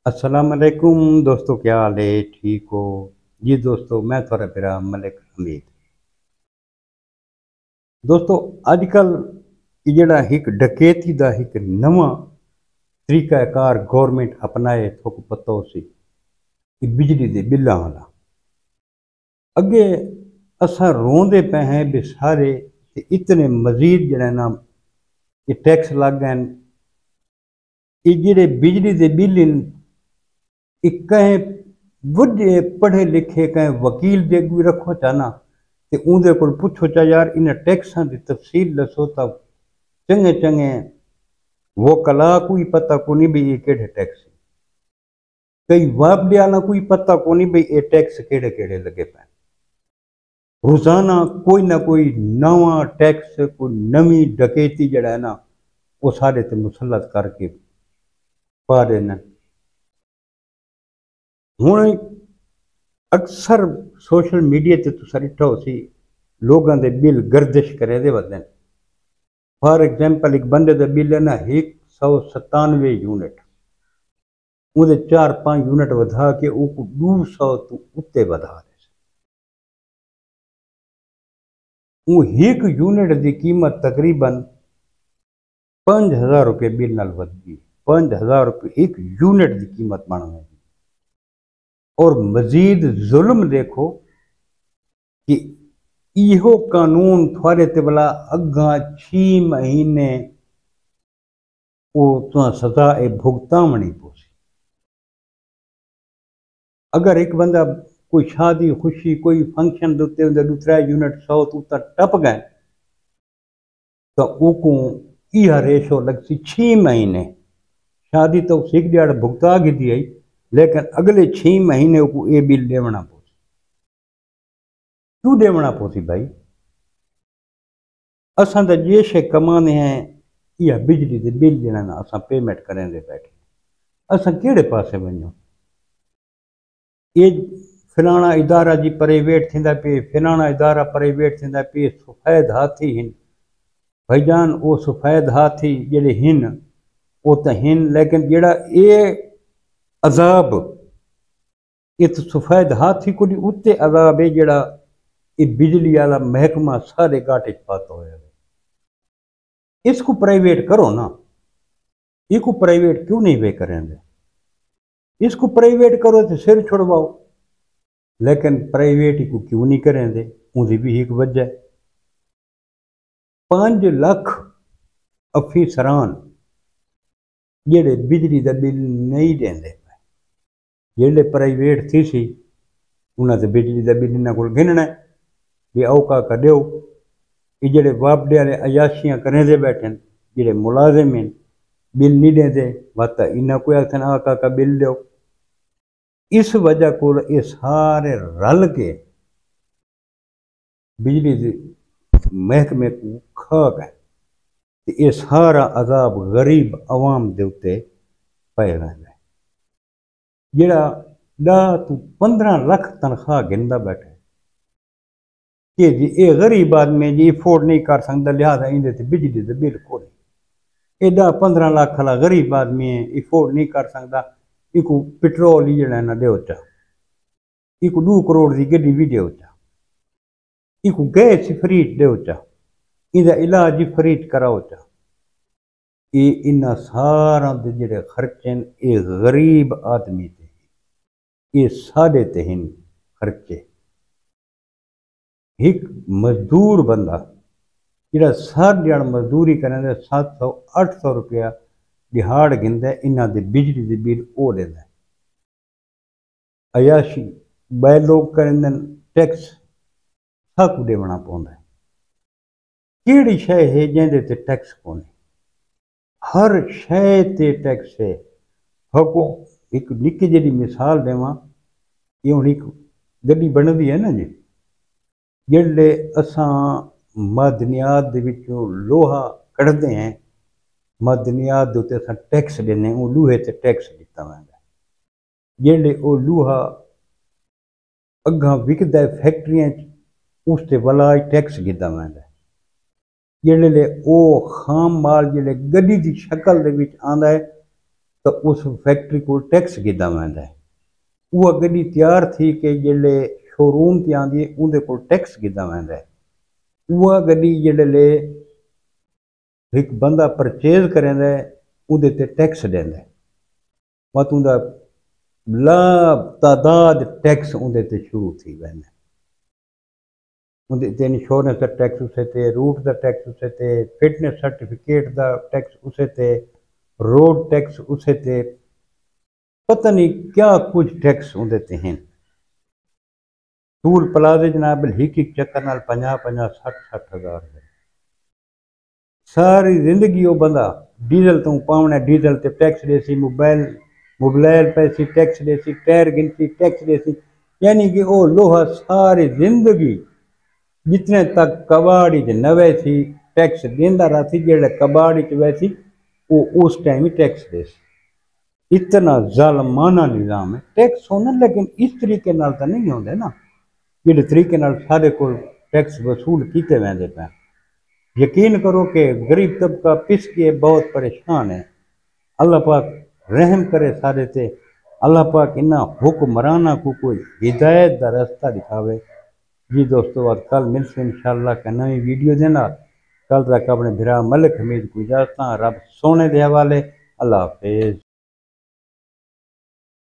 अस्सलाम वालेकुम दोस्तों, क्या हाल है? ठीक हो जी दोस्तों? मैं थोड़ा फिरा मलिक हमीद। दोस्तों, अजकल जड़ा एक डकैती का एक नवा तरीकाकार गवर्नमेंट अपनाए तो पता हो सी कि बिजली के बिल्लां वाला। अगे असा रोंदे पे हैं भी सारे कि इतने मजीद जड़े ना ये टैक्स लग गए। ये जेडे बिजली के बिल कहीं बुढ़े पढ़े लिखे कहीं वकील जे भी रखो चाहना ते उनके को पुछो चा यार इन टैक्सा की तफसील दसो तो चंगे चंगे वो कला कोई पता को नहीं भी ये केड़े टैक्स। कई वापडे वाला कोई पता को नहीं भी ये टैक्स केड़े केड़े लगे पे। रोजाना कोई ना कोई नवा टैक्स कोई नवी डकैती जड़ा है ना वो सारे ते मुसलत करके पा रहे हैं। हूँ अक्सर सोशल मीडिया ते तुसा डिठा हो सी लोगों के बिल गर्दिश करे दे वदन। फॉर एग्जाम्पल एक बंदे का बिल है ना 197 यूनिट, उसे 4-5 यूनिट बढ़ा के 200 तो उत्ते बढ़ा दे। वो एक यूनिट की कीमत तकरीबन 5,000 रुपये बिल नाल वध गई। 5,000 रुपये एक यूनिट की कीमत बन गई। और मजीद जुल्म देखो कि इहो कानून थोड़े ते भला अगा 6 महीने वो तो सजा ए भुगतावनी पोसी। अगर एक बंदा कोई शादी खुशी कोई फंक्शन के उत्ते दूसरा यूनिट 100 तो टप गए तो उको यह रेशो लगती 6 महीने। शादी तो सिख दिहाड़ भुगता की दी आई, लेकिन अगले 6 महीने को ये बिल देवना पोसी। क्यों देवना पोसी भाई? असा तो जे शे कमाने हैं यह बिजली के बिल जरा ना असा पेमेंट करें दे बैठे असा केड़े पासे वञूं? ये फिलाना इदारा जी प्राइवेट थींदा पे, फिलाना इदारा प्राइवेट थींदा पे, सफ़ेद हाथी हिन भाईजान। वो सफ़ेद हाथी जेडे हिन वो तो हिन, लेकिन जेड़ा ये अजाब ये तो सफ़ेद हाथी को उत्ते अजाब है जेड़ा ये बिजली वाला महकमा सारे घाटे पाता होया। इसको प्राइवेट करो ना, इसको प्राइवेट क्यों नहीं वे करेंगे? इसको प्राइवेट करो तो सिर छुड़वाओ, लेकिन प्राइवेट को क्यों नहीं करेंगे? उसकी भी एक वजह 5 लाख अफीसरान जेडे बिजली का बिल नहीं देंगे। जेडे प्राइवेट थी सी उन्हें तो बिजली का बिल इन्होंने को गिनना है भी औका का दो। ये जेडे वापडे वाले अयाशियां करें दे बैठे जेडे मुलाजिम हैं बिल नहीं देते वत इन्हें कोई आखन आका का बिल दो। इस वजह को ये सारे रल के बिजली के महकमे को खा गए। ये सारा अजाब गरीब अवाम के उत्ते पै रहा है। जड़ा 10 तो 15 लाख तनख्वाह गिनता बैठा कि जी ये गरीब आदमी जी अफोर्ड नहीं कर सकता, लिहाजा इन्हें बिजली के बिल को ये 10-15 लाख वाला गरीब आदमी है अफोर्ड नहीं कर सकता। इको पेट्रोल ही जड़ा ना दो चा, इको 2 करोड़ की गड्डी भी दो चा, इको गैस फ्री दो चा, इदा इलाज ही फ्री कराओ चा। ये इन्ना सारा दे जेडे खर्चे ये गरीब आदमी ते ये साढ़े ते हिन खर्चे। एक मजदूर बंदा जरा सार दिहाड़ मजदूरी करें 700-800 रुपया दिहाड़ गिनता है, इन्हों के बिजली के बिल वो देता। अयाशी बै लोग करें टैक्स साकू देवना पौंदा है। केड़ी शय है जिंदे ते टैक्स कोने? हर शय ते टैक्स है। हको एक निक्की जी मिसाल देवां, ये हुण एक गड्डी बनदी है ना जी, जेल्ले असां मदनियात दे विचों लोहा कढ़दे हैं मदनियात दे उत्ते असां टैक्स देने, वो लोहे ते टैक्स दिता वैंदा। जेल्ले वो लोहा अग्गां विकदा है फैक्ट्रियां उस ते वलाज टैक्स दिता वैंदा। जेल्ले वो खाम माल जेल्ले गड्डी की शक्ल दे विच आंदा है तो उस फैक्ट्री को टैक्स गिदा वेंदा है। वह गड्डी तैयार थी कि जिले शोरूम ते आंदी है उनके को टैक्स गिदा वेंदा है। वह गड्डी जिले एक बंदा परचेज करेंदा है उहदे ते टैक्स देंदा है। मत उनका लाभ तादाद टैक्स उनके ते शुरू थी वेंदा। उनके इंश्योरेंस का टैक्स उसे ते, रूट का टैक्स उसे ते, फिटनेस सर्टिफिकेट का टैक्स उसे ते, रोड टैक्स उसे ते, पता नहीं क्या कुछ टैक्स उनके ते हैं। टूल प्लाजे जनाब एक एक चक्कर नाल 50-50 60-60 हज़ार है। सारी जिंदगी वो बंदा डीजल तो पावना डीजल ते टैक्स देसी, मोबाइल पैसी टैक्स देसी, टायर गिनती टैक्स देसी, यानी कि वो लोहा सारी जिंदगी जितने तक कबाड़ी च न वैसी टैक्स देंदा रहा थी, जेड़ा कबाड़ी च वैसी वो उस टाइम ही टैक्स देसी। इतना जालमाना निज़ाम है टैक्स होना, लेकिन इस तरीके नाल तो नहीं होंदे ना जिहड़े तरीके नाल सारे को टैक्स वसूल किए वेंदे पे। यकीन करो कि गरीब तबका पिस के बहुत परेशान है। अल्लाह पाक रहम करे सारे ते। अल्लाह पाक इन्ना हुक्मराना को कोई हिदायत का रास्ता दिखावे। जी दोस्तों, आज कल मिलते इंशाअल्लाह का नई वीडियो देना। कल तक अपने भिरा मलिक हमीद को इजाजत, रब सोने दे हवाले। अल्लाह हाफिज।